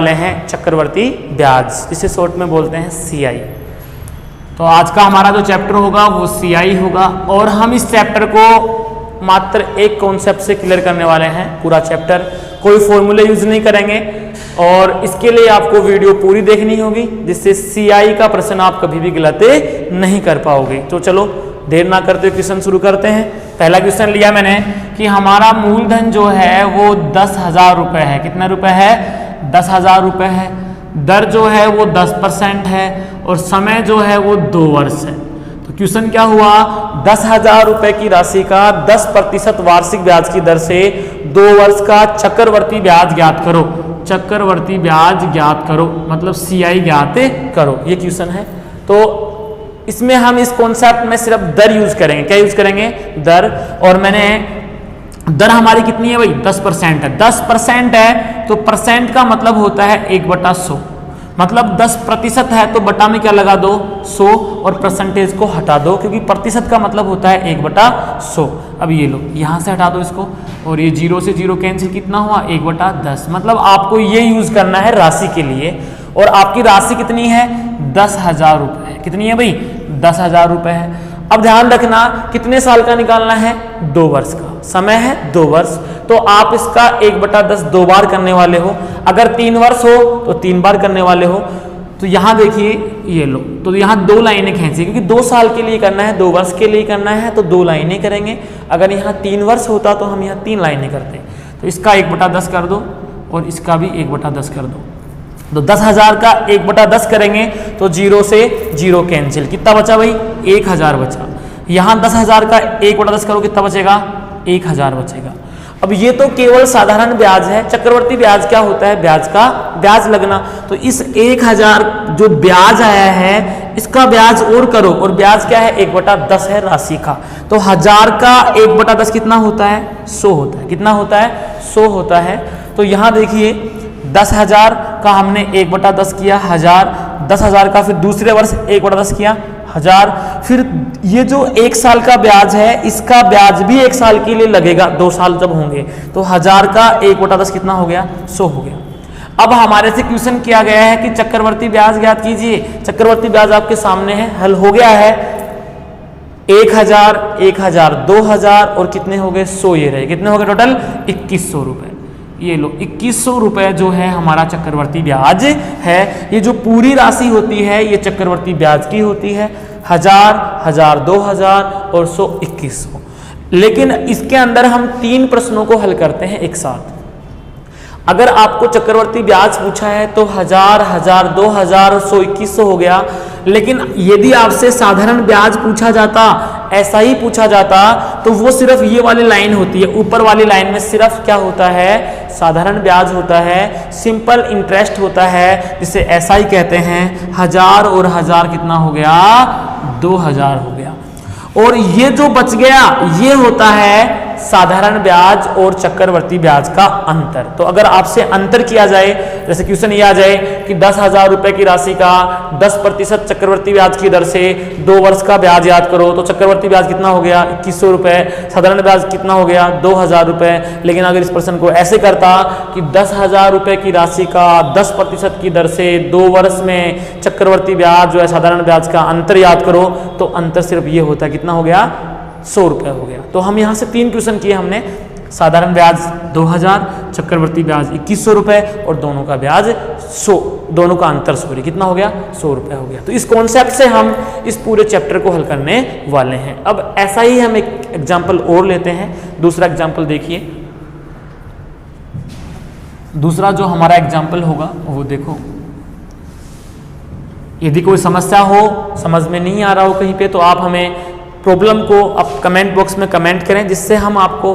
वाले हैं चक्रवर्ती ब्याज, जिसे शॉर्ट में बोलते हैं CI। तो आज का हमारा जो चैप्टर होगा वो CI होगा और हम इस चैप्टर को मात्र एक कॉन्सेप्ट से क्लियर करने वाले हैं। पूरा चैप्टर, कोई फॉर्मूले यूज नहीं करेंगे और इसके लिए आपको वीडियो पूरी देखनी होगी, जिससे CI का प्रश्न आप कभी भी गलत नहीं कर पाओगे। तो चलो देर ना करते हुए क्वेश्चन शुरू करते हैं। पहला क्वेश्चन लिया मैंने कि हमारा मूलधन जो है वो 10,000 रुपये है। कितना रुपए है? 10,000 रुपये है। दर जो है वो 10% है और समय जो है वो 2 वर्ष है। तो क्वेश्चन क्या हुआ? 10,000 रुपये की राशि का 10% वार्षिक ब्याज की दर से 2 वर्ष का चक्रवर्ती ब्याज ज्ञात करो। चक्रवर्ती ब्याज ज्ञात करो मतलब CI ज्ञात करो, ये क्वेश्चन है। तो इसमें हम इस कॉन्सेप्ट में सिर्फ दर यूज करेंगे। क्या यूज करेंगे? दर। और मैंने दर हमारी कितनी है भाई? 10% है। 10% है तो परसेंट का मतलब होता है 1/100, मतलब 10% है तो बटा में क्या लगा दो? 100 और परसेंटेज को हटा दो, क्योंकि प्रतिशत का मतलब होता है 1/100। अब ये लो यहाँ से हटा दो इसको और ये 0 से 0 कैंसिल, कितना हुआ? 1/10। मतलब आपको ये यूज करना है राशि के लिए। और आपकी राशि कितनी है? 10,000 रुपये। कितनी है भाई? 10,000 रुपये है। अब ध्यान रखना कितने साल का निकालना है? 2 वर्ष का। समय है 2 वर्ष, तो आप इसका 1/10 2 बार करने वाले हो। अगर 3 वर्ष हो तो 3 बार करने वाले हो। तो यहाँ देखिए ये लो, तो यहाँ 2 लाइनें खींची, क्योंकि 2 साल के लिए करना है, 2 वर्ष के लिए करना है तो 2 लाइनें करेंगे। अगर यहाँ 3 वर्ष होता तो हम यहाँ 3 लाइनें करते। तो इसका 1/10 कर दो और इसका भी 1/10 कर दो। तो 10,000 का 1/10 करेंगे तो 0 से 0 कैंसिल, कितना बचा भाई? 1,000 बचा। यहाँ 10,000 का 1/10 करो, कितना बचेगा? 1,000 बचेगा। अब ये तो केवल साधारण ब्याज है। चक्रवर्ती ब्याज क्या होता है? ब्याज का ब्याज लगना। तो इस 1,000 जो ब्याज आया है इसका ब्याज और करो, और ब्याज क्या है? 1/10 है राशि का। तो 1000 का 1/10 कितना होता है? 100 होता है। कितना होता है? 100 होता है। तो यहाँ देखिए 10,000 का हमने 1/10 किया 1000, 10,000 का फिर दूसरे वर्ष 1/10 किया 1000, फिर ये जो 1 साल का ब्याज है इसका ब्याज भी 1 साल के लिए लगेगा, 2 साल जब होंगे। तो 1000 का 1/10 कितना हो गया? 100 हो गया। अब हमारे से क्वेश्चन किया गया है कि चक्रवर्ती ब्याज ज्ञात कीजिए। चक्रवर्ती ब्याज आपके सामने है, हल हो गया है। 1,000, 1,000, 2,000 और कितने हो गए? 100 ये रहे। कितने हो गए टोटल? 2,100 रुपए। ये लो 2,100 रुपए जो है हमारा चक्रवर्ती ब्याज है। ये जो पूरी राशि होती है ये चक्रवर्ती ब्याज की होती है। 1000, 1000, 2000 और 100, 2,100। लेकिन इसके अंदर हम 3 प्रश्नों को हल करते हैं एक साथ। अगर आपको चक्रवर्ती ब्याज पूछा है तो 1000, 1000, 2000 और 100, 2,100 हो गया। लेकिन यदि आपसे साधारण ब्याज पूछा जाता, ऐसा ही पूछा जाता, तो वो सिर्फ ये वाली लाइन होती है। ऊपर वाली लाइन में सिर्फ क्या होता है? साधारण ब्याज होता है, सिंपल इंटरेस्ट होता है, जिसे ऐसा ही कहते हैं। 1000 और 1000 कितना हो गया? 2000 हो गया। और ये जो बच गया ये होता है साधारण ब्याज और चक्रवर्ती ब्याज का अंतर। तो अगर आपसे अंतर किया जाए, जैसे क्वेश्चन ये आ जाए कि 10,000 रुपए की राशि का 10% चक्रवर्ती ब्याज की दर से 2 वर्ष का ब्याज याद करो, तो चक्रवर्ती ब्याज कितना हो गया? 2,100 रुपए। साधारण ब्याज कितना हो गया? 2,000 रुपए। लेकिन अगर इस प्रश्न को ऐसे करता कि 10,000 रुपए की राशि का 10% की दर से 2 वर्ष में चक्रवर्ती ब्याज जो है साधारण ब्याज का अंतर याद करो, तो अंतर सिर्फ ये होता है, कितना हो गया? 100 रुपये हो गया। तो हम यहाँ से 3 क्वेश्चन किए हमने। साधारण ब्याज 2,000, चक्रवर्ती ब्याज 2,100 रुपये और दोनों का ब्याज 100, दोनों का अंतर सॉरी कितना हो गया? 100 रुपये हो गया। तो इस कॉन्सेप्ट से हम इस पूरे चैप्टर को हल करने वाले हैं। अब ऐसा ही हम एक एग्जाम्पल और लेते हैं। दूसरा एग्जाम्पल देखिए। दूसरा जो हमारा एग्जाम्पल होगा वो देखो। यदि कोई समस्या हो, समझ में नहीं आ रहा हो कहीं पे, तो आप हमें प्रॉब्लम को आप कमेंट बॉक्स में कमेंट करें, जिससे हम आपको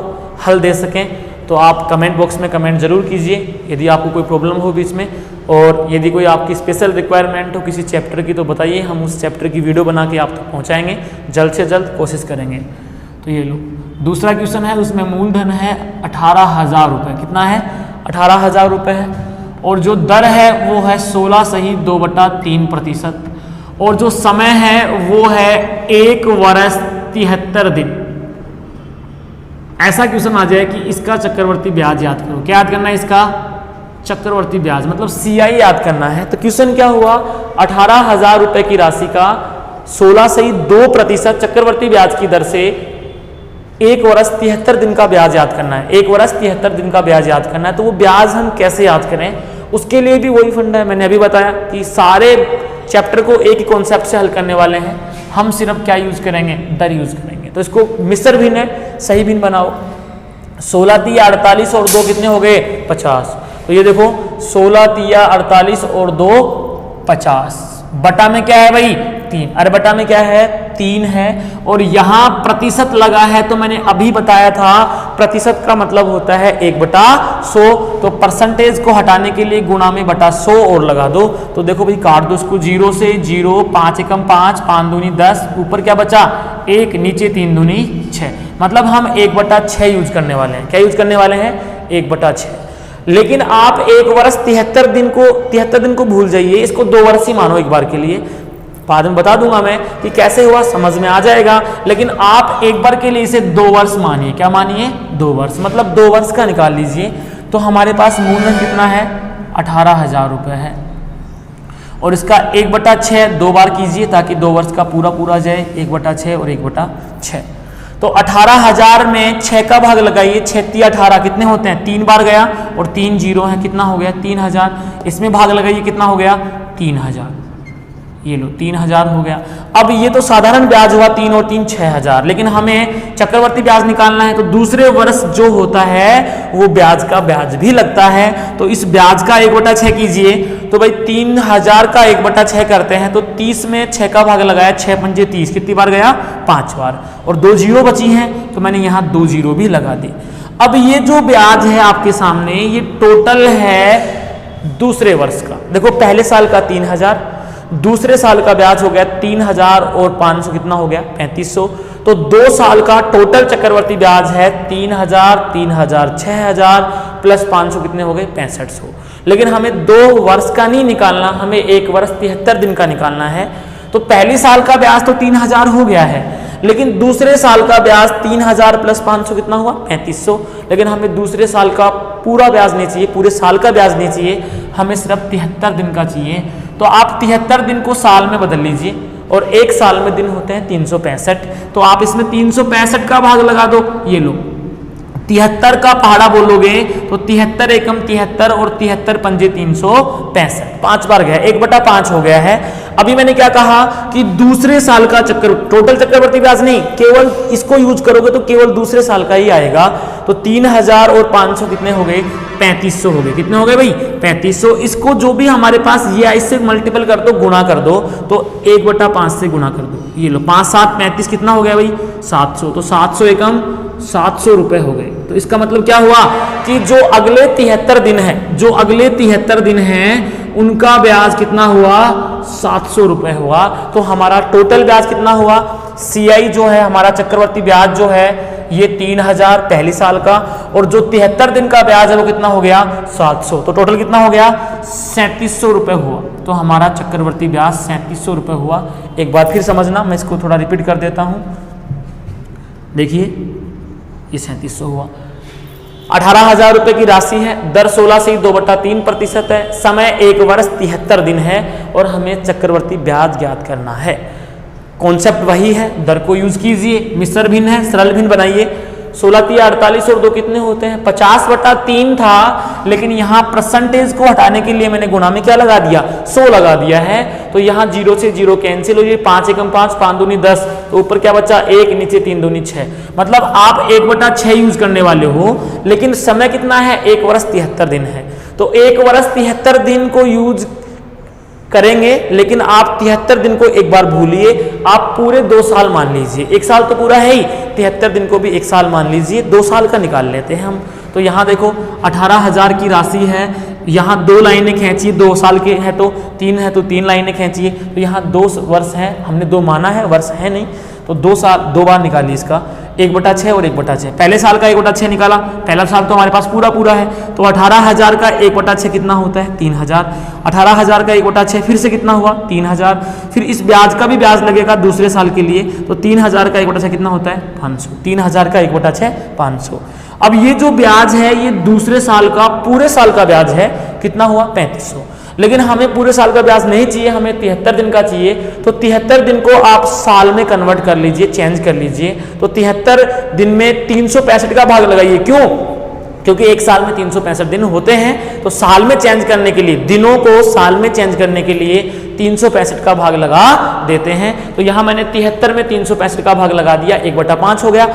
हल दे सकें। तो आप कमेंट बॉक्स में कमेंट जरूर कीजिए यदि आपको कोई प्रॉब्लम हो बीच में, और यदि कोई आपकी स्पेशल रिक्वायरमेंट हो किसी चैप्टर की तो बताइए, हम उस चैप्टर की वीडियो बना के आप तक पहुँचाएँगे, जल्द से जल्द कोशिश करेंगे। तो ये लो दूसरा क्वेश्चन है, उसमें मूलधन है 18,000 रुपये। कितना है? 18,000 रुपये है। और जो दर है वो है 16 सही 2/3%, और जो समय है वो है 1 वर्ष 73 दिन। ऐसा क्वेश्चन आ जाए कि इसका चक्रवर्ती ब्याज याद करो। क्या याद करना है इसका? चक्रवर्ती ब्याज मतलब सीआई याद करना है। तो क्वेश्चन क्या हुआ, 18,000 रुपए की राशि का 16.2% चक्रवर्ती ब्याज की दर से 1 वर्ष 73 दिन का ब्याज याद करना है। 1 वर्ष 73 दिन का ब्याज याद करना है। तो वो ब्याज हम कैसे याद करें, उसके लिए भी वही फंडा है, मैंने अभी बताया कि सारे चैप्टर को एक ही कॉन्सेप्ट से हल करने वाले हैं। हम सिर्फ क्या यूज करेंगे, दर यूज करेंगे। तो इसको मिश्र भिन्न है, सही भिन्न बनाओ। 16 तिया 48 और 2 कितने हो गए, 50। तो ये देखो 16 तिया 48 और 2 50, बटा में क्या है भाई 3, अरे बटा में क्या है 3 है। और यहां प्रतिशत लगा है, तो मैंने अभी बताया था प्रतिशत का मतलब होता है 1/100। तो परसेंटेज को हटाने के लिए गुणा में बटा 100 और लगा दो। तो देखो भाई काट दो इसको, 0 से 0, 5 एकम 5, 5 दूनी 10, ऊपर क्या बचा 1, नीचे 3 दूनी 6। मतलब हम 1/6 यूज करने वाले हैं। क्या यूज करने वाले हैं, 1/6। लेकिन आप 1 वर्ष 73 दिन को भूल जाइए, इसको 2 वर्ष ही मानो एक बार के लिए। बाद में बता दूंगा मैं कि कैसे हुआ, समझ में आ जाएगा। लेकिन आप एक बार के लिए इसे 2 वर्ष मानिए। क्या मानिए, 2 वर्ष, मतलब 2 वर्ष का निकाल लीजिए। तो हमारे पास मूलधन कितना है, 18,000 रुपये है। और इसका 1/6 2 बार कीजिए ताकि 2 वर्ष का पूरा जाए। 1/6 और 1/6। तो 18,000 में 6 का भाग लगाइए, 6 तिया 18 कितने होते हैं, 3 बार गया और 3 जीरो है, कितना हो गया 3,000। इसमें भाग लगाइए, कितना हो गया 3,000। ये लो 3,000 हो गया। अब ये तो साधारण ब्याज हुआ, 3 और 3 6,000। लेकिन हमें चक्रवर्ती ब्याज निकालना है, तो दूसरे वर्ष जो होता है वो ब्याज का ब्याज भी लगता है। तो इस ब्याज का 1/6 कीजिए। तो भाई 3,000 का 1/6 करते हैं, तो 30 में 6 का भाग लगाया, 6 पंजे 30, कितनी बार गया 5 बार। और 2 जीरो बची हैं, तो मैंने यहाँ 2 जीरो भी लगा दी। अब ये जो ब्याज है आपके सामने, ये टोटल है दूसरे वर्ष का। देखो पहले साल का 3,000, दूसरे साल का ब्याज हो गया 3,000 और 500 कितना हो गया 3,500। तो 2 साल का टोटल चक्रवर्ती ब्याज है 3,000, 3,000, 6,000 प्लस 500 कितने हो गए 6,500। लेकिन हमें 2 वर्ष का नहीं निकालना, हमें 1 वर्ष 73 दिन का निकालना है। तो पहले साल का ब्याज तो 3,000 हो गया है, लेकिन दूसरे साल का ब्याज 3,000 प्लस 500 कितना हुआ 3,500। लेकिन हमें दूसरे साल का पूरा ब्याज नहीं चाहिए, पूरे साल का ब्याज नहीं चाहिए, हमें सिर्फ 73 दिन का चाहिए। तो आप 73 दिन को साल में बदल लीजिए, और एक साल में दिन होते हैं 365। तो आप इसमें 365 का भाग लगा दो। ये लो 73 का पहाड़ा बोलोगे तो 73 एकम 73 और 73 पंजे 365, 5 बार गया, 1/5 हो गया है। अभी मैंने क्या कहा कि दूसरे साल का टोटल चक्रवर्ती ब्याज नहीं, केवल इसको यूज करोगे तो केवल दूसरे साल का ही आएगा। तो 3,000 और 500 कितने हो गए 3,500 हो गए। कितने हो गए भाई 3,500। इसको जो भी हमारे पास ये इससे मल्टीपल कर दो, गुणा कर दो, तो 1/5 से गुणा कर दो। ये लो 5 7 35 कितना हो गया भाई 700। तो 700 एकम 700 रुपए हो गए। तो इसका मतलब क्या हुआ कि जो अगले 73 दिन है, जो अगले 73 दिन है उनका ब्याज कितना हुआ 700 रुपए हुआ। तो हमारा टोटल ब्याज कितना हुआ, सीआई जो है हमारा चक्रवर्ती ब्याज जो है ये 3,000 पहले साल का, और जो 73 दिन का ब्याज है वो कितना हो गया 700। तो टोटल कितना हो गया 3,700 रुपए हुआ। तो हमारा चक्रवर्ती ब्याज 3,700 रुपए हुआ। एक बार फिर समझना, मैं इसको थोड़ा रिपीट कर देता हूं। देखिए ये 3,700 हुआ। 18,000 रुपए की राशि है, दर 16 से 2/3% है, समय 1 वर्ष 73 दिन है, और हमें चक्रवर्ती ब्याज ज्ञात करना है। कॉन्सेप्ट वही है, दर को यूज कीजिए, मिश्र भिन्न है, सरल भिन्न बनाइए। 16 तिया 48 और 2 कितने होते हैं 50/3 था, लेकिन यहाँ परसेंटेज को हटाने के लिए मैंने गुणा में क्या लगा दिया 100 लगा दिया है। तो यहाँ 0 से 0 कैंसिल हो जाए, 5 एकम 5, 5 दूनी 10, तो ऊपर क्या बचा 1, नीचे 3 दूनी 6। मतलब आप 1/6 यूज करने वाले हो, लेकिन समय कितना है 1 वर्ष 73 दिन है। तो 1 वर्ष 73 दिन को यूज करेंगे, लेकिन आप 73 दिन को एक बार भूलिए, आप पूरे 2 साल मान लीजिए। 1 साल तो पूरा है ही, 73 दिन को भी 1 साल मान लीजिए, 2 साल का निकाल लेते हैं हम। तो यहाँ देखो 18,000 की राशि है, यहाँ 2 लाइनें खींचिए, 2 साल के हैं तो 3 है तो 3 लाइनें खींचिए। तो यहाँ 2 वर्ष है, हमने 2 माना है, वर्ष है नहीं, तो 2 साल 2 बार निकालिए इसका 1/6 और 1/6। पहले साल का 1/6 निकाला, पहला साल तो हमारे पास पूरा है। तो 18,000 का 1/6 कितना होता है 3,000। 18,000 का 1/6 फिर से कितना हुआ 3,000। फिर इस ब्याज का भी ब्याज लगेगा दूसरे साल के लिए, तो 3,000 का 1/6 कितना होता है 500। 3,000 का 1/6 500। अब ये जो ब्याज है ये दूसरे साल का पूरे साल का ब्याज है, कितना हुआ 3500। लेकिन हमें पूरे साल का ब्याज नहीं चाहिए, हमें 73 दिन का चाहिए। तो 73 दिन को आप साल में कन्वर्ट कर लीजिए, चेंज कर लीजिए। तो 73 दिन में 365 का भाग लगाइए। क्यों? क्योंकि एक साल में 365 दिन होते हैं, तो साल में चेंज करने के लिए, दिनों को साल में चेंज करने के लिए 365 का भाग लगा देते हैं। तो यहां मैंने 73 में 365 का भाग लगा दिया, 1/5 हो गया।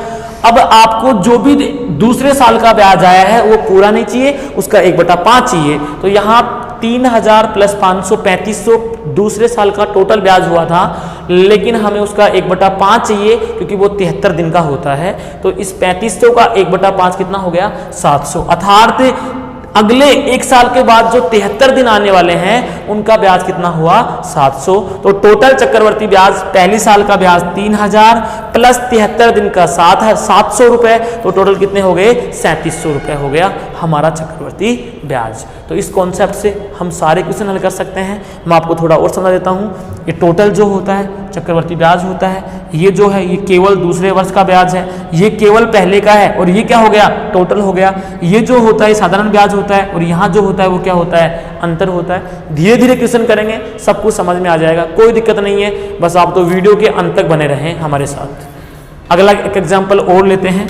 अब आपको जो भी दूसरे साल का ब्याज आया है वो पूरा नहीं चाहिए, उसका 1/5 चाहिए। तो यहाँ 3000 प्लस 500 3500 दूसरे साल का टोटल ब्याज हुआ था, लेकिन हमें उसका 1/5 चाहिए क्योंकि वो 73 दिन का होता है। तो इस 3500 का 1/5 कितना हो गया 700। अर्थात अगले एक साल के बाद जो 73 दिन आने वाले हैं उनका ब्याज कितना हुआ 700। तो टोटल चक्रवर्ती ब्याज पहली साल का ब्याज 3000 प्लस 73 दिन का 700 रुपए, तो टोटल कितने हो गए 3700 रुपए हो गया हमारा चक्रवर्ती ब्याज। तो इस कॉन्सेप्ट से हम सारे क्वेश्चन हल कर सकते हैं। मैं आपको थोड़ा और समझा देता हूं। ये टोटल जो होता है चक्रवर्ती ब्याज होता है, ये जो है ये केवल दूसरे वर्ष का ब्याज है, ये केवल पहले का है, और ये क्या हो गया टोटल हो गया। ये जो होता है साधारण ब्याज होता है, और यहाँ जो होता है वो क्या होता है अंतर होता है। धीरे धीरे क्वेश्चन करेंगे सब कुछ समझ में आ जाएगा, कोई दिक्कत नहीं है। बस आप तो वीडियो के अंत तक बने रहें हमारे साथ। अगला एक एग्जाम्पल और लेते हैं।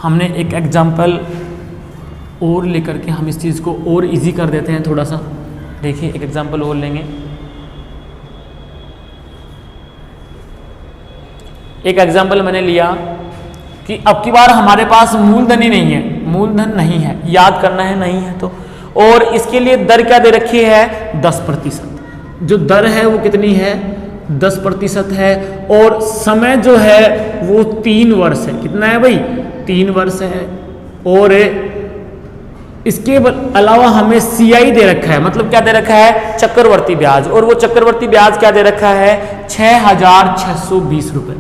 हमने एक एग्जाम्पल और लेकर के हम इस चीज़ को और इजी कर देते हैं थोड़ा सा। देखिए एक एग्जाम्पल और लेंगे। एक एग्जाम्पल मैंने लिया कि अब की बार हमारे पास मूलधन ही नहीं है, मूलधन नहीं है, याद करना है नहीं है तो, और इसके लिए दर क्या दे रखी है 10%। जो दर है वो कितनी है 10% है, और समय जो है वो 3 वर्ष है। कितना है भाई 3 वर्ष है। और इसके अलावा हमें CI दे रखा है, मतलब क्या दे रखा है चक्रवर्ती ब्याज, और वो चक्रवर्ती ब्याज क्या दे रखा है 6620 रुपए,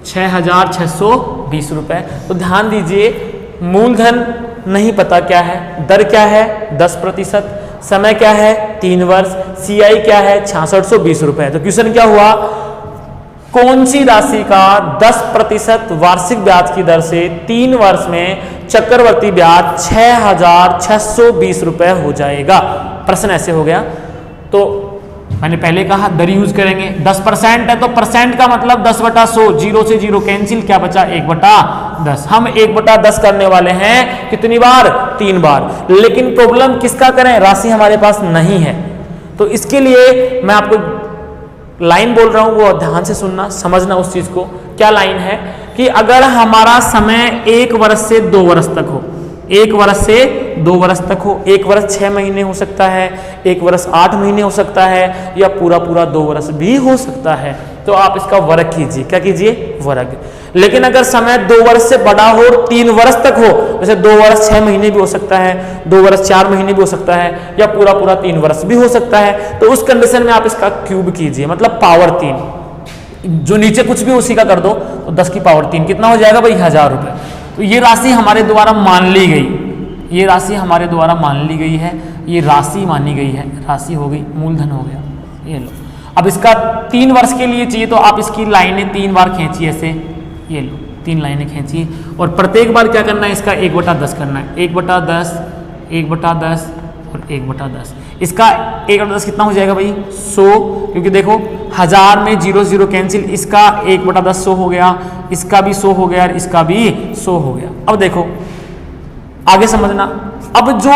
6620 रुपए। तो ध्यान दीजिए मूलधन नहीं पता क्या है, दर क्या है 10%, समय क्या है 3 वर्ष, CI क्या है 6620 रुपए। तो क्वेश्चन क्या हुआ कौन सी राशि का 10% वार्षिक ब्याज की दर से 3 वर्ष में चक्रवर्ती ब्याज 6620 रुपए हो जाएगा। प्रश्न ऐसे हो गया। तो मैंने पहले कहा दर यूज करेंगे, 10% है तो परसेंट का मतलब 10/100, 0 से 0 कैंसिल, क्या बचा 1/10। हम 1/10 करने वाले हैं कितनी बार 3 बार। लेकिन प्रॉब्लम किसका करें, राशि हमारे पास नहीं है। तो इसके लिए मैं आपको लाइन बोल रहा हूं, वो ध्यान से सुनना, समझना उस चीज को। क्या लाइन है कि अगर हमारा समय 1 वर्ष से 2 वर्ष तक हो, 1 वर्ष से 2 वर्ष तक हो, 1 वर्ष 6 महीने हो सकता है, 1 वर्ष 8 महीने हो सकता है, या पूरा 2 वर्ष भी हो सकता है, तो आप इसका वर्ग कीजिए। क्या कीजिए वर्ग। लेकिन अगर समय 2 वर्ष से बड़ा हो, 3 वर्ष तक हो, जैसे 2 वर्ष 6 महीने भी हो सकता है, 2 वर्ष 4 महीने भी हो सकता है, या पूरा 3 वर्ष भी हो सकता है, तो उस कंडीशन में आप इसका क्यूब कीजिए, मतलब पावर 3। जो नीचे कुछ भी उसी का कर दो, तो 10 की पावर 3 कितना हो जाएगा भाई 1000 रुपए। तो ये राशि हमारे द्वारा मान ली गई, ये राशि हमारे द्वारा मान ली गई है, ये राशि मानी गई है, राशि हो गई, मूलधन हो गया। ये लो, अब इसका 3 वर्ष के लिए चाहिए तो आप इसकी लाइनें 3 बार खींचिए ऐसे, ये लो 3 लाइनें खींचिए, और प्रत्येक बार क्या करना है इसका 1/10 करना है, 1/10, 1/10 और 1/10। इसका 1/10 कितना हो जाएगा भाई 100, क्योंकि देखो 1000 में 0 0 कैंसिल, इसका 1/10 100 हो गया, इसका भी 100 हो गया, और इसका भी 100 हो गया। अब देखो आगे समझना। अब जो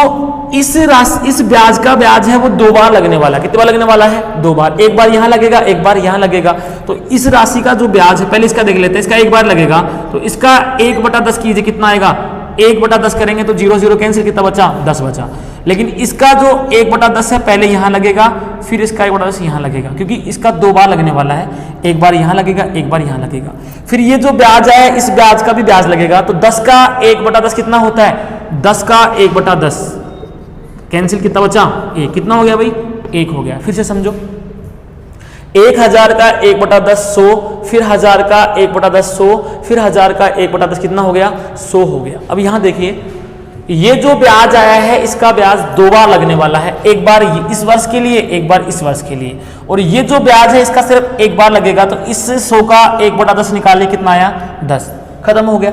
इस ब्याज का ब्याज है वो 2 बार लगने वाला है। कितने बार लगने वाला है 2 बार, एक बार यहां लगेगा, एक बार यहां लगेगा। तो इस राशि का जो ब्याज है, पहले इसका देख लेते हैं, इसका एक बार लगेगा, तो इसका 1/10 कीजिए, कितना आएगा 1/10 करेंगे तो 0 0 कैंसिल, कितना बचा 10 बचा। लेकिन इसका जो 1/10 है पहले यहां लगेगा, फिर इसका 1/10 यहां लगेगा, क्योंकि इसका 2 बार लगने वाला है, एक बार यहां लगेगा, एक बार यहां लगेगा। फिर ये जो ब्याज है इस ब्याज का भी ब्याज लगेगा, तो 10 का 1/10 कितना होता है 10 का 1/10 कैंसिल, कितना बचा 1, कितना हो गया भाई 1 हो गया। फिर से समझो, 1000 का 1/10 100, फिर 1000 का 1/10 100, फिर 1000 का 1/10 कितना हो गया 100 हो गया। अब यहां देखिए ये जो ब्याज आया है इसका ब्याज 2 बार लगने वाला है, एक बार इस वर्ष के लिए, एक बार इस वर्ष के लिए, और ये जो ब्याज है इसका सिर्फ एक बार लगेगा। तो इस 100 का 1/10 निकालिए, कितना आया 10, खत्म हो गया।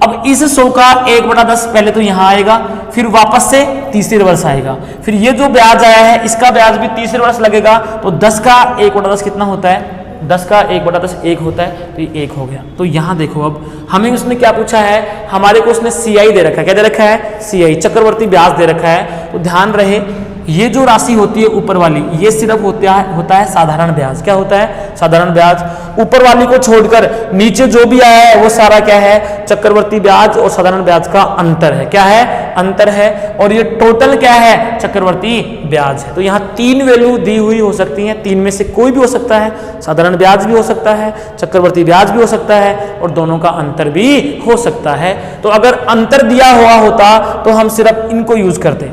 अब इस 100 का 1/10 पहले तो यहाँ आएगा, फिर वापस से तीसरे रिवर्स आएगा, फिर ये जो ब्याज आया है इसका ब्याज भी तीसरे रिवर्स लगेगा, तो 10 का 1/10 कितना होता है, 10 का 1/10 1 होता है, तो ये 1 हो गया। तो यहाँ देखो अब हमें उसने क्या पूछा है, हमारे को उसने CI दे रखा है, क्या दे रखा है, CI चक्रवर्ती ब्याज दे रखा है। तो ध्यान रहे ये जो राशि होती है ऊपर वाली, ये सिर्फ होता है साधारण ब्याज। क्या होता है, साधारण ब्याज। ऊपर वाली को छोड़कर नीचे जो भी आया है वो सारा क्या है, चक्रवर्ती ब्याज और साधारण ब्याज का अंतर है। क्या है, अंतर है। और ये टोटल क्या है, चक्रवर्ती ब्याज है। तो यहाँ 3 वैल्यू दी हुई हो सकती हैं, 3 में से कोई भी हो सकता है, साधारण ब्याज भी हो सकता है, चक्रवर्ती ब्याज भी हो सकता है, और दोनों का अंतर भी हो सकता है। तो अगर अंतर दिया हुआ होता तो हम सिर्फ इनको यूज करते,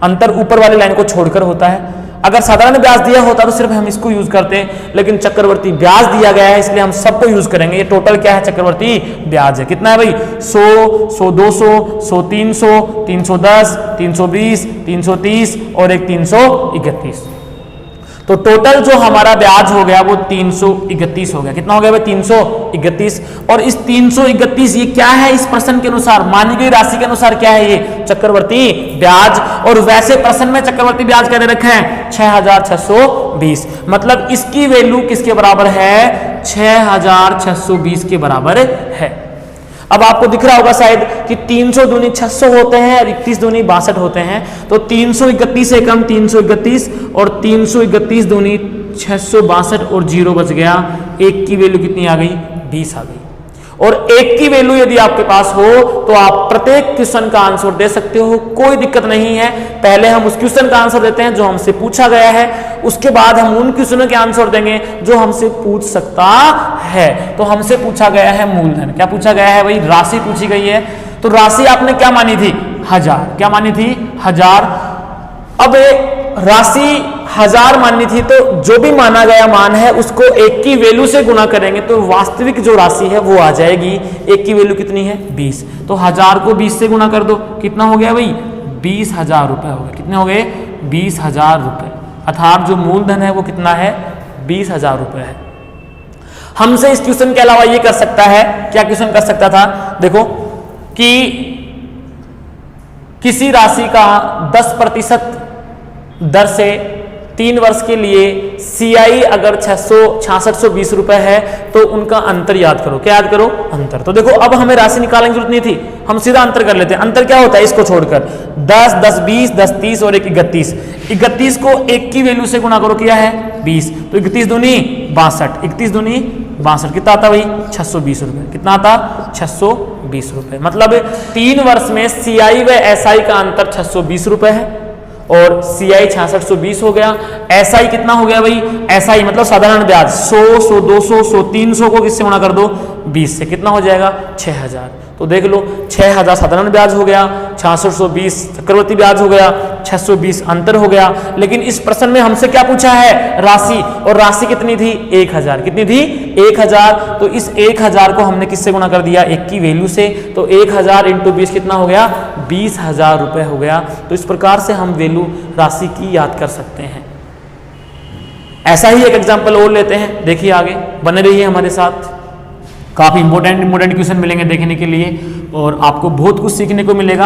अंतर ऊपर वाली लाइन को छोड़कर होता है। अगर साधारण ब्याज दिया होता तो सिर्फ हम इसको यूज करते हैं, लेकिन चक्रवर्ती ब्याज दिया गया है इसलिए हम सबको यूज करेंगे। ये टोटल क्या है, चक्रवर्ती ब्याज है। कितना है भाई, 100, 100 200, 100 300, 310, 320, 330 और एक 331। तो टोटल जो हमारा ब्याज हो गया वो 331 हो गया। कितना हो गया भाई, 331। और इस 331 ये क्या है, इस प्रश्न के अनुसार मानी गई राशि के अनुसार क्या है, ये चक्रवर्ती ब्याज। और वैसे प्रश्न में चक्रवर्ती ब्याज क्या दे रखा है, 6620। मतलब इसकी वैल्यू किसके बराबर है, 6620 के बराबर है। अब आपको दिख रहा होगा शायद कि 300 दूनी 600 होते हैं और 31 दूनी 62 होते हैं। तो 331 से कम 331 और 331 दूनी 662 और 0 बच गया। 1 की वैल्यू कितनी आ गई, 20 आ गई। और 1 की वैल्यू यदि आपके पास हो तो आप प्रत्येक क्वेश्चन का आंसर दे सकते हो, कोई दिक्कत नहीं है। पहले हम उस क्वेश्चन का आंसर देते हैं जो हमसे पूछा गया है, उसके बाद हम उन क्वेश्चनों के आंसर देंगे जो हमसे पूछ सकता है। तो हमसे पूछा गया है मूलधन, क्या पूछा गया है भाई, राशि पूछी गई है। तो राशि आपने क्या मानी थी, 1000। क्या मानी थी, 1000। अब राशि 1000 माननी थी, तो जो भी माना गया मान है उसको 1 की वैल्यू से गुना करेंगे तो वास्तविक जो राशि है वो आ जाएगी। 1 की वैल्यू कितनी है, 20। तो 1000 को 20 से गुना कर दो, कितना हो गया भाई, 20,000 रुपए हो गए। कितने हो गए, 20,000 रुपए। अर्थात जो मूलधन है वो कितना है, 20,000 रुपए है। हमसे इस क्वेश्चन के अलावा ये कर सकता है, क्या क्वेश्चन कर सकता था, देखो कि किसी राशि का 10% दर से 3 वर्ष के लिए CI अगर 6620 रुपए है तो उनका अंतर याद करो। क्या याद करो, अंतर। तो देखो अब हमें राशि निकालने की जरूरत नहीं थी, हम सीधा अंतर कर लेते हैं। अंतर क्या होता है, इसको छोड़कर 10, 10 20, 10 30 और 1 31। 31 को 1 की वैल्यू से गुणा करो, किया है 20, तो 31 दूनी 62, 31 दूनी 62। कितना आता भाई, 620 रुपए। कितना आता, 620 रुपए। मतलब 3 वर्ष में CI व SI का अंतर 620 रुपए है और CI 6620 हो गया। SI कितना हो गया भाई, SI मतलब साधारण ब्याज 100, 100 200, 100 300 को किससे गुणा कर दो, 20 से। कितना हो जाएगा, 6000। तो देख लो 6000 साधारण ब्याज हो गया, 6620 चक्रवर्ती ब्याज हो गया, 620 अंतर हो गया। लेकिन इस प्रश्न में हमसे क्या पूछा है, राशि, और राशि कितनी थी, 1000। कितनी थी, 1000। तो इस 1000 को हमने किससे गुणा कर दिया, 1 की वैल्यू से। तो 1000 इंटू 20 कितना हो गया, 20,000 रुपए हो गया। तो इस प्रकार से हम वैल्यू राशि की याद कर सकते हैं। ऐसा ही एक एग्जाम्पल और लेते हैं, देखिए आगे बने रहिए हमारे साथ। काफ़ी इंपॉर्टेंट क्वेश्चन मिलेंगे देखने के लिए और आपको बहुत कुछ सीखने को मिलेगा।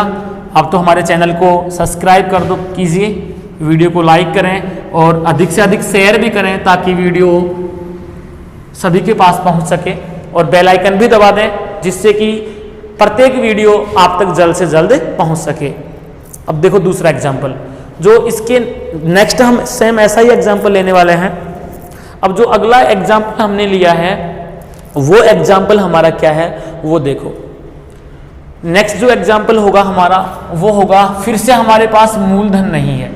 आप तो हमारे चैनल को सब्सक्राइब कर दो कीजिए, वीडियो को लाइक करें और अधिक से अधिक शेयर भी करें ताकि वीडियो सभी के पास पहुंच सके, और बेल आइकन भी दबा दें जिससे कि प्रत्येक वीडियो आप तक जल्द से जल्द पहुंच सके। अब देखो दूसरा एग्जाम्पल, जो इसके नेक्स्ट हम सेम ऐसा ही एग्जाम्पल लेने वाले हैं। अब जो अगला एग्जाम्पल हमने लिया है वो एग्जाम्पल हमारा क्या है वो देखो। नेक्स्ट जो एग्जाम्पल होगा हमारा वो होगा, फिर से हमारे पास मूलधन नहीं है।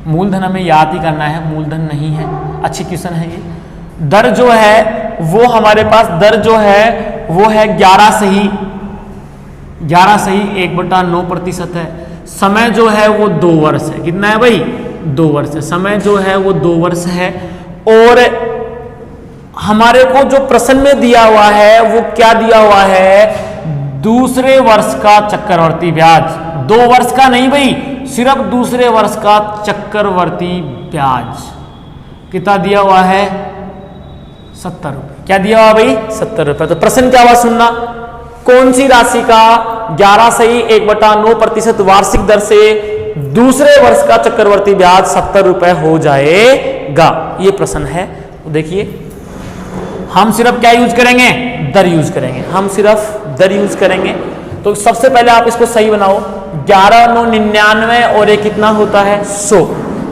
मूलधन हमें याद ही करना है, मूलधन नहीं है। अच्छी क्वेश्चन है ये। दर जो है वो हमारे पास, दर जो है वो है 11 सही 1/9% है। समय जो है वो 2 वर्ष है। कितना है भाई, 2 वर्ष है। समय जो है वो 2 वर्ष है। और हमारे को जो प्रश्न में दिया हुआ है वो क्या दिया हुआ है, दूसरे वर्ष का चक्रवर्ती ब्याज। 2 वर्ष का नहीं भाई, सिर्फ दूसरे वर्ष का चक्रवर्ती ब्याज। कितना दिया हुआ है, 70 रुपए। क्या दिया हुआ भाई, 70 रुपए। तो प्रश्न क्या हुआ सुनना, कौन सी राशि का 11.1/9% वार्षिक दर से दूसरे वर्ष का चक्रवर्ती ब्याज 70 रुपए हो जाएगा? ये प्रश्न है। तो देखिए हम सिर्फ क्या यूज करेंगे? दर यूज करेंगे, हम सिर्फ दर यूज करेंगे। तो सबसे पहले आप इसको सही बनाओ, 11,999 और ये कितना होता है? 100।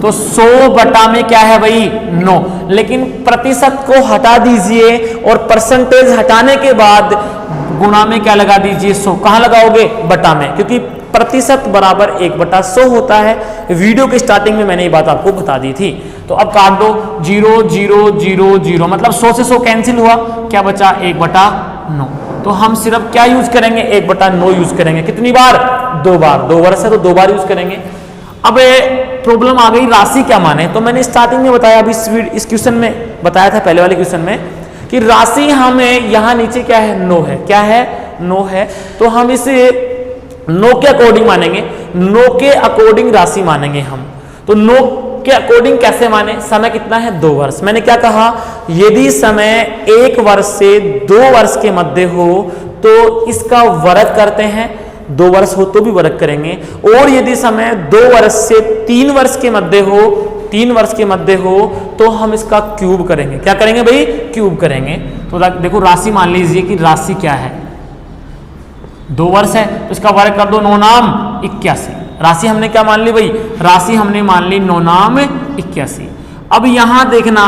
तो 100 बटा में क्या है भाई? 9। लेकिन प्रतिशत को हटा दीजिए और परसेंटेज हटाने के बाद गुणा में क्या लगा दीजिए? 100। कहां लगाओगे? बटा में, क्योंकि प्रतिशत बराबर 1/100 होता है। वीडियो के स्टार्टिंग में मैंने ये बात आपको बता दी थी। तो अब काट दो, 0 0 0 0, मतलब 100 से 100 कैंसिल हुआ, क्या बचा? 1/9। तो हम सिर्फ क्या यूज करेंगे? 1/9 यूज करेंगे। कितनी बार? 2 बार। 2 वर्ष है तो 2 बार यूज करेंगे। अब प्रॉब्लम आ गई, राशि क्या माने? तो मैंने स्टार्टिंग में बताया, अभी इस क्वेश्चन में बताया था, पहले वाले क्वेश्चन में, कि राशि हमें यहां नीचे क्या है? 9 है। क्या है? 9 है। तो हम इसे 9 के अकॉर्डिंग मानेंगे, 9 के अकॉर्डिंग राशि मानेंगे हम। तो 9 के अकॉर्डिंग कैसे माने? समय कितना है? 2 वर्ष। मैंने क्या कहा? यदि समय 1 वर्ष से 2 वर्ष के मध्य हो तो इसका वर्ग करते हैं, 2 वर्ष हो तो भी वर्ग करेंगे। और यदि समय 2 वर्ष से 3 वर्ष के मध्य हो, 3 वर्ष के मध्य हो, तो हम इसका क्यूब करेंगे। क्या करेंगे भाई? क्यूब करेंगे। तो देखो राशि मान लीजिए कि राशि क्या है? 2 वर्ष है तो इसका वर्ग कर दो, 9 नाम 81। राशि हमने क्या मान ली भाई? राशि हमने मान ली 9 नाम 81। अब यहां देखना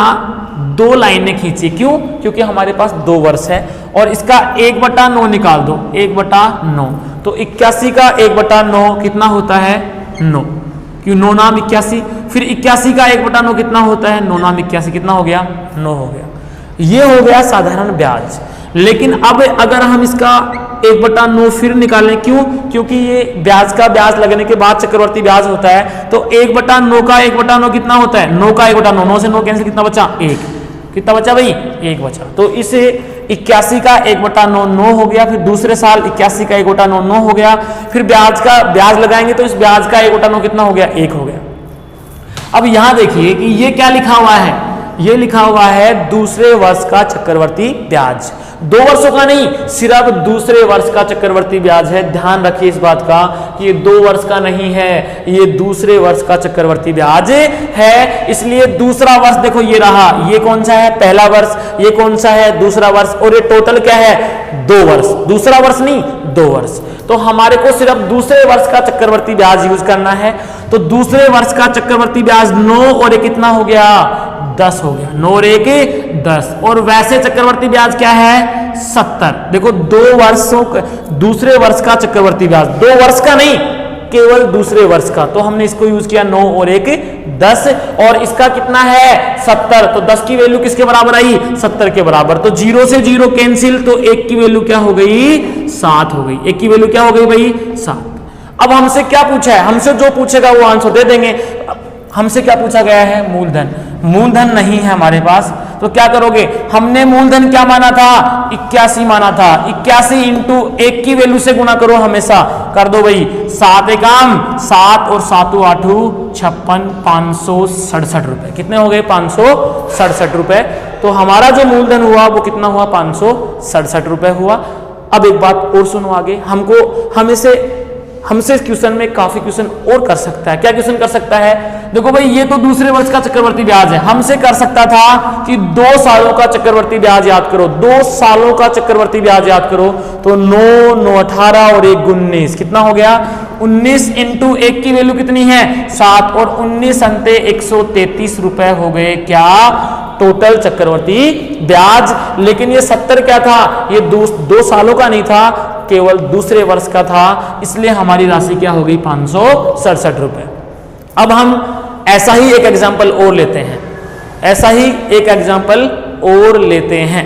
2 लाइनें खींची, क्यों? क्योंकि हमारे पास 2 वर्ष है और इसका 1/9 निकाल दो, 1/9। तो 81 का 1/9 कितना होता है? 9। क्यों? 9 नाम 81। फिर 81 का 1/9 कितना होता है? 9 नाम 81। कितना हो गया? 9 हो गया। ये हो गया साधारण ब्याज। लेकिन अब अगर हम इसका 1/9 फिर निकालें, क्यों? क्योंकि ये ब्याज का ब्याज लगने के बाद चक्रवर्ती ब्याज होता है। तो 1/9 का 1/9 कितना होता है? 9 का 1/9, 9 से 9 कैंसिल, कितना बचा? 1। कितना बचा भाई? 1 बचा। तो इसे 81 का 1/9 9 हो गया। फिर दूसरे साल 81 का 1/9 9 हो गया। फिर ब्याज का ब्याज लगाएंगे तो इस ब्याज का 1/9 कितना हो गया? 1 हो गया। अब यहां देखिए कि ये क्या लिखा हुआ है? ये लिखा हुआ है दूसरे वर्ष का चक्रवर्ती ब्याज। 2 वर्षों का नहीं, सिर्फ दूसरे वर्ष का चक्रवर्ती ब्याज है। ध्यान रखिए इस बात का कि ये 2 वर्ष का नहीं है, ये दूसरे वर्ष का चक्रवर्ती ब्याज है। इसलिए दूसरा वर्ष देखो ये रहा, ये कौन सा है? पहला वर्ष। ये कौन सा है? दूसरा वर्ष। और ये टोटल क्या है? 2 वर्ष। दूसरा वर्ष नहीं, 2 वर्ष। तो हमारे को सिर्फ दूसरे वर्ष का चक्रवर्ती ब्याज यूज करना है। तो दूसरे वर्ष का चक्रवर्ती ब्याज 9 और ये कितना हो गया? 10 हो गया। 9 और 1 10। और वैसे चक्रवर्ती ब्याज क्या है? 70। देखो 2 वर्षों दूसरे वर्ष का चक्रवर्ती ब्याज, 2 वर्ष का नहीं, केवल दूसरे वर्ष का। तो हमने इसको यूज किया 9 और 1 10। और इसका कितना है? 70। तो 10 की वैल्यू किसके बराबर आई? 70 के बराबर। तो 0 से 0 कैंसिल, तो 1 की वैल्यू क्या हो गई? 7 हो गई। 1 की वैल्यू क्या हो गई भाई? 7। अब हमसे क्या पूछा है? हमसे जो पूछेगा वो आंसर दे देंगे। हमसे क्या पूछा गया है? मूलधन। मूलधन नहीं है हमारे पास, तो क्या करोगे? हमने मूलधन क्या माना था? 81 माना था। 81 इंटू 1 की वैल्यू से गुणा करो हमेशा। कर दो भाई, 7 एकम 7 और 7 8 56, 567 रुपए। कितने हो गए? 567 रुपए। तो हमारा जो मूलधन हुआ वो कितना हुआ? 567 रुपए हुआ। अब एक बात और सुनो आगे, हमसे इस क्वेश्चन में काफी क्वेश्चन और कर सकता है। क्या क्वेश्चन कर सकता है? देखो भाई ये तो दूसरे वर्ष का चक्रवर्ती ब्याज है, हमसे कर सकता था कि 2 सालों का चक्रवर्ती ब्याज याद करो। 2 सालों का चक्रवर्ती ब्याज याद करो। तो 9 9 18 और 1 19, कितना हो गया? 19 इंटू 1 की वैल्यू कितनी है? 7 और 19 अंते 133 रुपए हो गए। क्या? टोटल चक्रवर्ती ब्याज। लेकिन ये 70 क्या था? ये 2 सालों का नहीं था, केवल दूसरे वर्ष का था। इसलिए हमारी राशि क्या हो गई? 567 रुपए। अब हम ऐसा ही एक एग्जाम्पल और लेते हैं, ऐसा ही एक एग्जाम्पल और लेते हैं।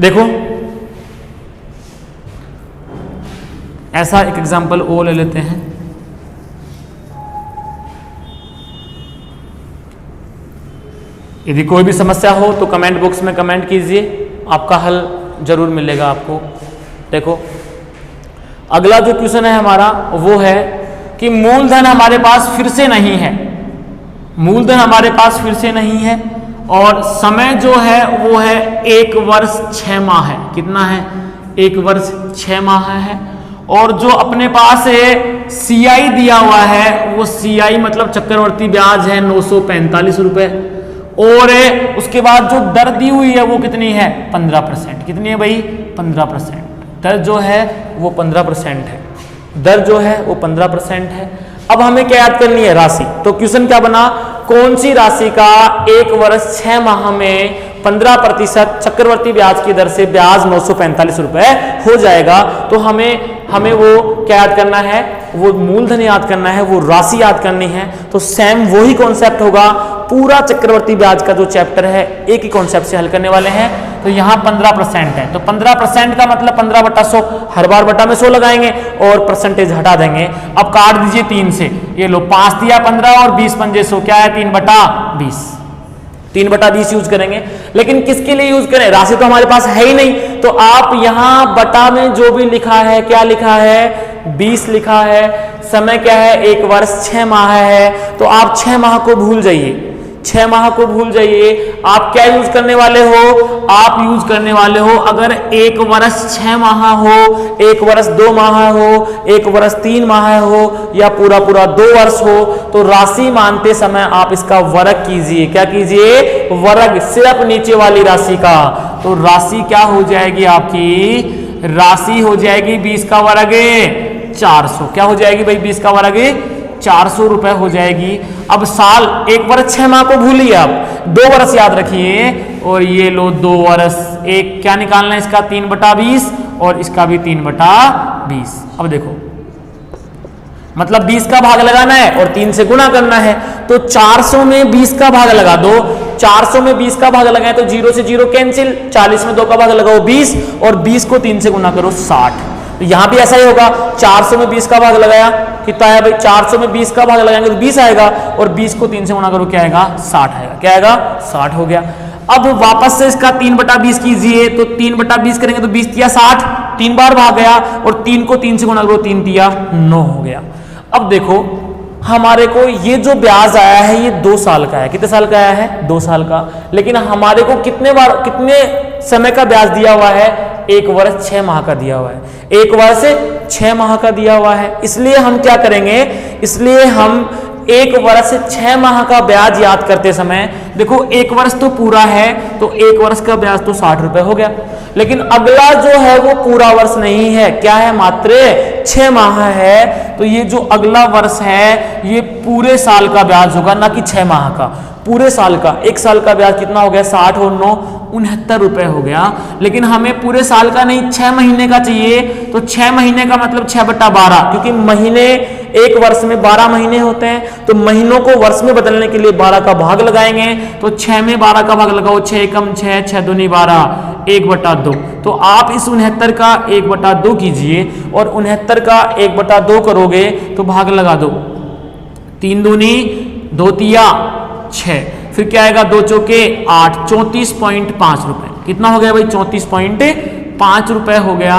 देखो ऐसा एक एग्जाम्पल और ले लेते हैं। यदि कोई भी समस्या हो तो कमेंट बॉक्स में कमेंट कीजिए, आपका हल जरूर मिलेगा आपको। देखो अगला जो क्वेश्चन है हमारा वो है कि मूलधन हमारे पास फिर से नहीं है। मूलधन हमारे पास फिर से नहीं है और समय जो है वो है 1 वर्ष 6 माह है। कितना है? 1 वर्ष 6 माह है। और जो अपने पास है CI दिया हुआ है, वो CI मतलब चक्रवर्ती ब्याज है 945 रुपए। और उसके बाद जो दर दी हुई है वो कितनी है? 15%। कितनी है भाई? 15%। दर जो है वो 15% है। दर जो है वो 15% है। अब हमें क्या याद करनी है? राशि। तो क्वेश्चन क्या बना? कौन सी राशि का 1 वर्ष 6 माह में 15% चक्रवर्ती ब्याज की दर से ब्याज 945 रुपए हो जाएगा? तो हमें वो क्या याद करना है? वो मूलधन याद करना है, वो राशि याद करनी है। तो सेम वही कॉन्सेप्ट होगा। पूरा चक्रवर्ती ब्याज का जो चैप्टर है एक ही कॉन्सेप्ट से हल करने वाले हैं। तो यहाँ 15% है, तो 15% का मतलब 15/100, हर बार बटा में 100 लगाएंगे और परसेंटेज हटा देंगे। अब काट दीजिए 3 से। ये लो 5 दिया 15 और 20 पंजे 100, क्या है? 3/20। 3/20 यूज करेंगे। लेकिन किसके लिए यूज करें? राशि तो हमारे पास है ही नहीं। तो आप यहां बटा में जो भी लिखा है, क्या लिखा है? 20 लिखा है। समय क्या है? 1 वर्ष 6 माह है। तो आप 6 माह को भूल जाइए, 6 माह को भूल जाइए। आप क्या यूज करने वाले हो? आप यूज करने वाले हो, अगर 1 वर्ष 6 माह हो, 1 वर्ष 2 माह हो, 1 वर्ष 3 माह हो, या पूरा 2 वर्ष हो, तो राशि मानते समय आप इसका वर्ग कीजिए। क्या कीजिए? वर्ग, सिर्फ नीचे वाली राशि का। तो राशि क्या हो जाएगी आपकी? राशि हो जाएगी 20 का वर्ग 400। क्या हो जाएगी भाई? 20 का वर्ग 400 रुपए हो जाएगी। अब साल 1 वर्ष 6 माह को भूलिए, आप 2 वर्ष याद रखिए। और ये लो 2 वर्ष, एक क्या निकालना है इसका? 3/20 और इसका भी 3/20। अब देखो, मतलब 20 का भाग लगाना है और 3 से गुणा करना है। तो 400 में 20 का भाग लगा दो। 400 में 20 का भाग लगाए तो 0 से 0 कैंसिल। 40 में 2 का भाग लगाओ 20 और 20 को 3 से गुणा करो 60। तो यहां भी ऐसा ही होगा। 400 में 20 का भाग लगाया, कितना आया भाई? 400 में 20 का भाग लगाएंगे तो 20 आएगा और 20 को 3 से गुणा करो, क्या आएगा? 60 आएगा। क्या आएगा? 60 हो गया। अब वापस से इसका 3/20 कीजिए। तो 3/20 करेंगे तो 20 तिया 60, 3 बार भाग गया और 3 को 3 से गुणा करो, 3 तिया 9 हो गया। अब देखो हमारे को ये जो ब्याज आया है ये 2 साल का है। कितने साल का आया है? 2 साल का। लेकिन हमारे को कितने समय का ब्याज दिया हुआ है? 1 वर्ष 6 माह का दिया हुआ है। 1 वर्ष 6 माह का दिया हुआ है। इसलिए हम क्या करेंगे? इसलिए हम 1 वर्ष 6 माह का ब्याज याद करते समय, देखो 1 वर्ष तो पूरा है, तो 1 वर्ष का ब्याज तो 60 रुपए हो गया। लेकिन अगला जो है वो पूरा वर्ष नहीं है, क्या है? मात्र 6 माह है। तो ये जो अगला वर्ष है ये पूरे साल का ब्याज होगा, ना कि 6 माह का, पूरे साल का। 1 साल का ब्याज कितना हो गया? 60 और 9 69 रुपए हो गया। लेकिन हमें पूरे साल का नहीं, 6 महीने का चाहिए। तो 6 महीने का मतलब 6/12, क्योंकि महीने 1 वर्ष में 12 महीने होते हैं। तो महीनों को वर्ष में बदलने के लिए 12 का भाग लगाएंगे। तो 6 में 12 का भाग लगाओ, 6 एकम 6, 6 दूनी 12, 1/2। तो आप इस 69 का 1/2 कीजिए और 69 का 1/2 करोगे तो भाग लगा दो। 3 दूनी 2 तिया 6, फिर क्या आएगा? 2 चौके 8, 34.5 रुपए। कितना हो गया भाई? 34.5 रुपए हो गया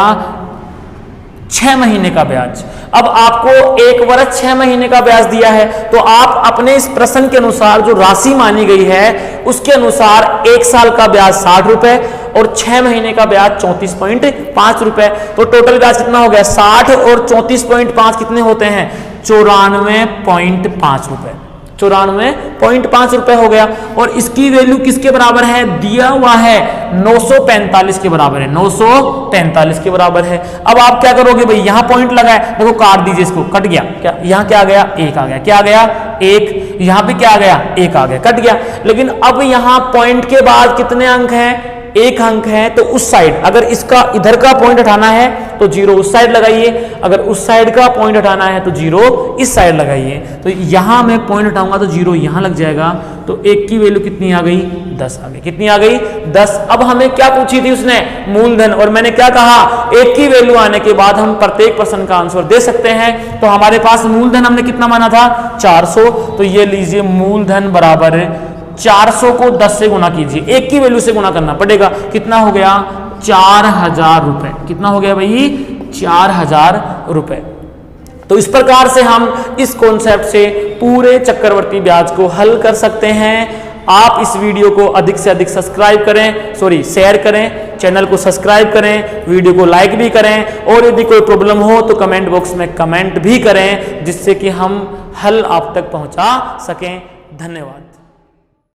6 महीने का ब्याज। अब आपको 1 वर्ष 6 महीने का ब्याज दिया है, तो आप अपने इस प्रश्न के अनुसार जो राशि मानी गई है उसके अनुसार 1 साल का ब्याज 60 रुपए और 6 महीने का ब्याज 34.5 रुपए। तो टोटल ब्याज कितना हो गया? 60 और 34.5 कितने होते हैं? 94.5 रुपए। 94.5 रुपए हो गया। और इसकी वैल्यू किसके बराबर है? दिया हुआ है 945 के बराबर है, 945 के बराबर है। अब आप क्या करोगे भाई? यहां पॉइंट लगाए, देखो काट दीजिए इसको, कट गया। क्या यहां क्या आ गया? 1 आ गया। क्या आ गया? 1। यहां पे क्या आ गया? 1 आ गया, कट गया। लेकिन अब यहां पॉइंट के बाद कितने अंक हैं? 1 अंक है। तो उस साइड, अगर इसका इधर का पॉइंट हटाना है तो 0 उस साइड लगाइए, अगर उस साइड का पॉइंट हटाना है तो 0 इस साइड लगाइए। तो यहां मैं पॉइंट हटाऊंगा तो 0 यहां लग जाएगा। तो 1 की वैल्यू कितनी आ गई? 10 आ गई। कितनी आ गई? 10। अब हमें क्या पूछी थी उसने? मूलधन। और मैंने क्या कहा? 1 की वैल्यू आने के बाद हम प्रत्येक प्रश्न का आंसर दे सकते हैं। तो हमारे पास मूलधन हमने कितना माना था? 400। तो ये लीजिए मूलधन बराबर 400 को 10 से गुना कीजिए, 1 की वैल्यू से गुना करना पड़ेगा। कितना हो गया? 4000 रुपए। कितना हो गया भाई? 4000 रुपए। तो इस प्रकार से हम इस कॉन्सेप्ट से पूरे चक्रवर्ती ब्याज को हल कर सकते हैं। आप इस वीडियो को अधिक से अधिक सब्सक्राइब करें, शेयर करें, चैनल को सब्सक्राइब करें, वीडियो को लाइक भी करें, और यदि कोई प्रॉब्लम हो तो कमेंट बॉक्स में कमेंट भी करें, जिससे कि हम हल आप तक पहुंचा सकें। धन्यवाद।